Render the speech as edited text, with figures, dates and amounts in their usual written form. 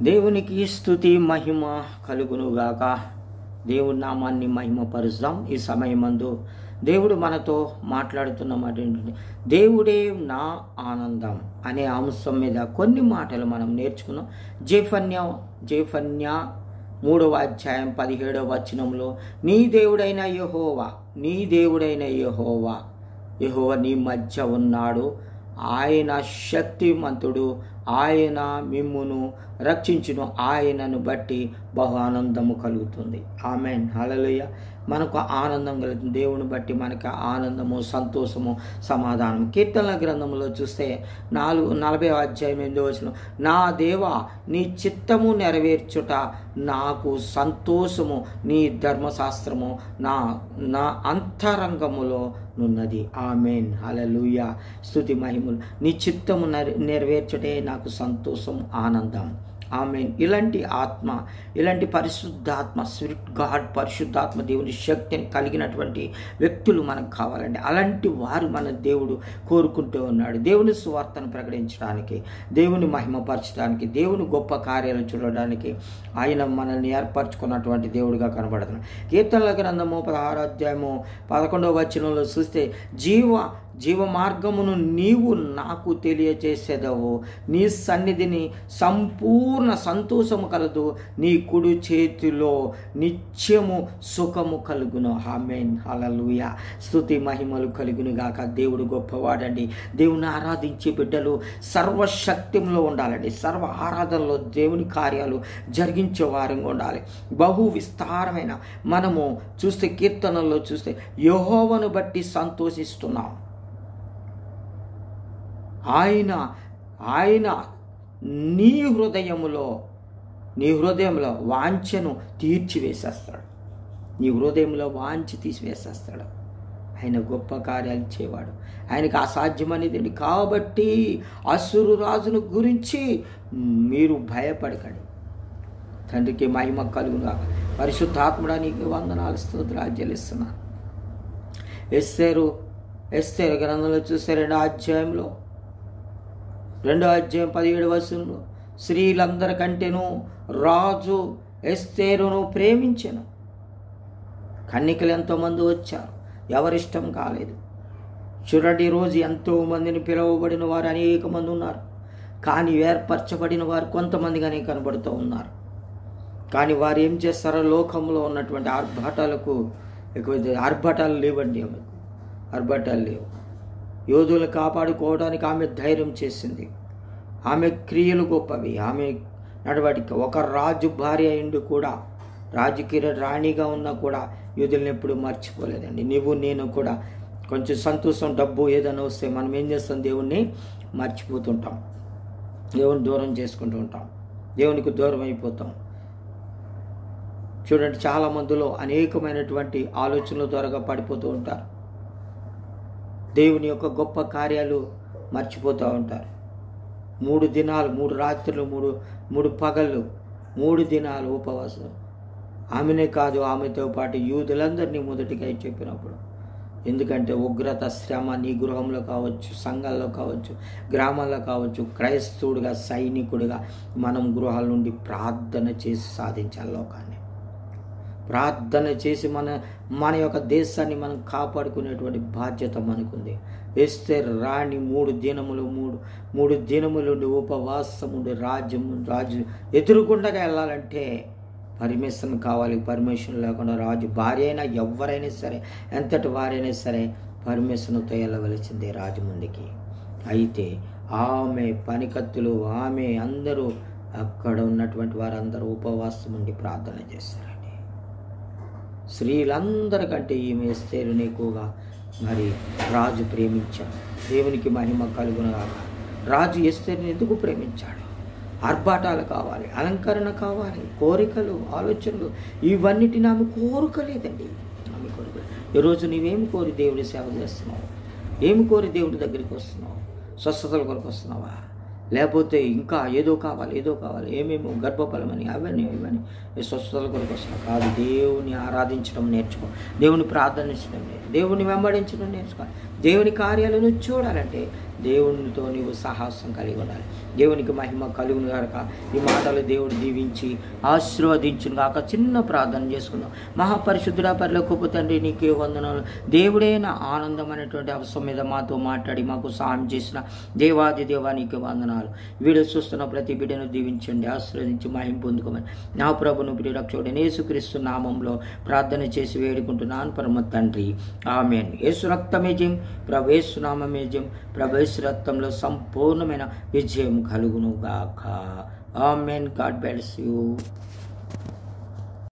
దేవునికి స్తుతి మహిమ కలుగునుగాక. దేవుడి నామాన్ని మహిమపరుస్తాం. ఈ సమయమందు దేవుడు మనతో మాట్లాడుతున్న మాట ఏంటంటే, దేవుడే నా ఆనందం అనే అంశం మీద కొన్ని మాటలు మనం నేర్చుకున్నాం. జేఫన్యా 3వ అధ్యాయం 17వ వచనంలో, నీ దేవుడైన యెహోవా నీ మధ్య ఉన్నాడు, ఆయన శక్తిమంతుడు, ఆయన మిమ్మును రక్షించును, ఆయనను బట్టి బహు ఆనందము కలుగుతుంది. ఆమెన్, హల్లెలూయా. మనకు ఆనందం కలుగుతుంది. దేవుని బట్టి మనకు ఆనందము, సంతోషము, సమాధానం. కీర్తనల గ్రంథంలో చూస్తే 40వ అధ్యాయం 8వ వచనం, నా దేవా నీ చిత్తము నెరవేర్చుట నాకు సంతోషము, నీ ధర్మశాస్త్రము నా అంతరంగములో నున్నది. ఆమెన్, హల్లెలూయా. స్తుతి మహిమలు. నీ చిత్తము నెరవేర్చుటే నాకు సంతోషం, ఆనందం. ఆమెన్. ఇలాంటి పరిశుద్ధాత్మ, స్పిరిట్ గాడ్, పరిశుద్ధాత్మ దేవుని శక్తిని కలిగినటువంటి వ్యక్తులు మనకు కావాలండి. అలాంటి వారు మన దేవుడు కోరుకుంటూ ఉన్నాడు. దేవుని సువార్తను ప్రకటించడానికి, దేవుని మహిమపరచడానికి, దేవుని గొప్ప కార్యాలు చూడడానికి ఆయన మనల్ని ఏర్పరచుకున్నటువంటి దేవుడిగా కనబడుతున్నాడు. కీర్తనల గ్రంథము 16వ అధ్యాయము 11వ వచనంలో చూస్తే, జీవ మార్గమును నీవు నాకు తెలియజేసేదవు, నీ సన్నిధిని సంపూర్ణ సంతోషము కలదు, నీ కుడి చేతిలో నిత్యము సుఖము కలుగును. ఆమేన్, హల్లెలూయా. స్తుతి మహిమలు కలుగును గాక. దేవుడు గొప్పవాడండి. దేవుని ఆరాధించే బిడ్డలు సర్వశక్తిలో ఉండాలండి. సర్వ ఆరాధనలో దేవుని కార్యాలు జరిగించే వారంగా ఉండాలి. బహు విస్తారమైన మనము చూస్తే, కీర్తనల్లో చూస్తే, యెహోవాను బట్టి సంతోషిస్తున్నాం. ఆయన నీ హృదయంలో వాంఛను తీర్చివేసేస్తాడు. నీ హృదయంలో వాంఛ తీసివేసేస్తాడు. ఆయన గొప్ప కార్యాలు ఇచ్చేవాడు. ఆయనకు అసాధ్యమనేది కాబట్టి అసురు రాజును గురించి మీరు భయపడకండి. తండ్రికి మహిమ కలుగును. పరిశుద్ధాత్ముడా నీకు వందనాలు, స్తోత్రాలు చెల్లిస్తున్నాను. ఎస్తేరు గ్రంథంలో చూస్తే 2వ అధ్యాయం 17వ వచనంలో, స్త్రీలందరికంటేనూ రాజు ఎస్తేరును ప్రేమించెను. కన్నికలు ఎంతోమంది వచ్చారు, ఎవరిష్టం కాలేదు. చూడండి, రోజు ఎంతోమందిని పిలువబడిన వారు అనేక మంది ఉన్నారు, కానీ ఏర్పరచబడిన వారు కొంతమందిగానే కనబడుతూ ఉన్నారు. కానీ వారు ఏం చేస్తారో, లోకంలో ఉన్నటువంటి ఆర్భటాలు లేవండి. ఆర్భటాలు లేవు. యోధులు కాపాడుకోవడానికి ఆమె ధైర్యం చేసింది. ఆమె క్రియలు గొప్పవి. ఆమె నడవడిక. ఒక రాజు భార్య అయిండు కూడా, రాజుకి రాణిగా ఉన్నా కూడా యోధులను ఎప్పుడు మర్చిపోలేదండి. నువ్వు నేను కూడా కొంచెం సంతోషం, డబ్బు ఏదైనా వస్తే మనం ఏం చేస్తాం, దేవుణ్ణి మర్చిపోతుంటాం, దేవుని దూరం చేసుకుంటూ ఉంటాం, దేవునికి దూరం అయిపోతాం. చూడండి, చాలా మందిలో అనేకమైనటువంటి ఆలోచనల ద్వారా పడిపోతూ ఉంటారు. దేవుని యొక్క గొప్ప కార్యాలు మర్చిపోతూ ఉంటారు. 3 దినాలు 3 రాత్రులు 3 పగళ్ళు 3 దినాలు ఉపవాసం. ఆమెనే కాదు, ఆమెతో పాటు యూదులందరినీ మొదటిగా చెప్పినప్పుడు. ఎందుకంటే ఉగ్రత, శ్రమ నీ గృహంలో కావచ్చు, సంఘాల్లో కావచ్చు, గ్రామాల్లో కావచ్చు, క్రైస్తవుడిగా, సైనికుడిగా మనం గృహాల నుండి ప్రార్థన చేసి సాధించాలి. లోకాన్ని ప్రార్థన చేసి మన యొక్క దేశాన్ని మనం కాపాడుకునేటువంటి బాధ్యత మనకుంది. ఎస్తేరు రాణి 3 దినములు ఉపవాసముండి రాజు ఎదురుకుండగా వెళ్ళాలంటే పర్మిషన్ కావాలి. పర్మిషన్ లేకుండా రాజు భార్య అయినా ఎవరైనా సరే, ఎంతటి వారైనా సరే పర్మిషన్తో వెళ్ళవలసిందే రాజు ముందుకి. అయితే ఆమె పనికత్తులు, ఆమె అందరూ, అక్కడ ఉన్నటువంటి వారందరూ ఉపవాసం ఉండి ప్రార్థన చేస్తారండి. స్త్రీలందరికంటే ఈమె ఎస్తేరుని ఎక్కువగా మరి రాజు ప్రేమించాడు. దేవునికి మహిమ కలుగునుగాక. రాజు ఎస్తేరుని ఎందుకు ప్రేమించాడు? ఆర్భాటాలు కావాలి, అలంకరణ కావాలి, కోరికలు, ఆలోచనలు, ఇవన్నిటిని ఆమె కోరుకోలేదండి. ఆమె కోరికలు. ఈరోజు నీవేమి కోరి దేవుడి సేవ చేస్తున్నావు? ఏమి కోరి దేవుడి దగ్గరికి వస్తున్నావు? స్వస్థతల కొరకు వస్తున్నావా? లేకపోతే ఇంకా ఏదో కావాలి, ఏమేమో గర్భఫలమని, ఇవన్నీ స్వస్థతల కొరకు వస్తున్నావు? కాదు. దేవుని ఆరాధించడం నేర్చుకో. దేవుని ప్రార్థించడం నేర్చుకో. దేవుని వెంబడించడం నేర్చుకో. దేవుని కార్యాలను చూడాలంటే దేవునితో నీవు సాహసం కలిగి ఉండాలి. దేవునికి మహిమ కలుగును గాక. ఈ మాటలు దేవుడు దీవించి ఆశీర్వదించును గాక. చిన్న ప్రార్థన చేసుకుందాం. మహాపరిశుద్ధుడా, పరలోకపు తండ్రి, నీకే వందనాలు. దేవుడే నా ఆనందం అనేటువంటి అవసరం మీద మాతో మాట్లాడి మాకు సహాయం చేసిన దేవాది దేవా నీకే వందనాలు. వీడియో చూస్తున్న ప్రతి బిడ్డను దీవించండి, ఆశీర్వదించి మహిమ పొందుకోమని నా ప్రభును ప్రియరక్షకుడైన యేసుక్రీస్తు నామంలో ప్రార్థన చేసి వేడుకుంటున్నాను పరమ తండ్రి. ఆమేన్. యేసు రక్తమే జయం, ప్రభు యేసు నామమే జయం, ప్రభు యేసు రక్తంలో సంపూర్ణమైన విజయం కలుగును గాక. ఆమేన్. God bless you.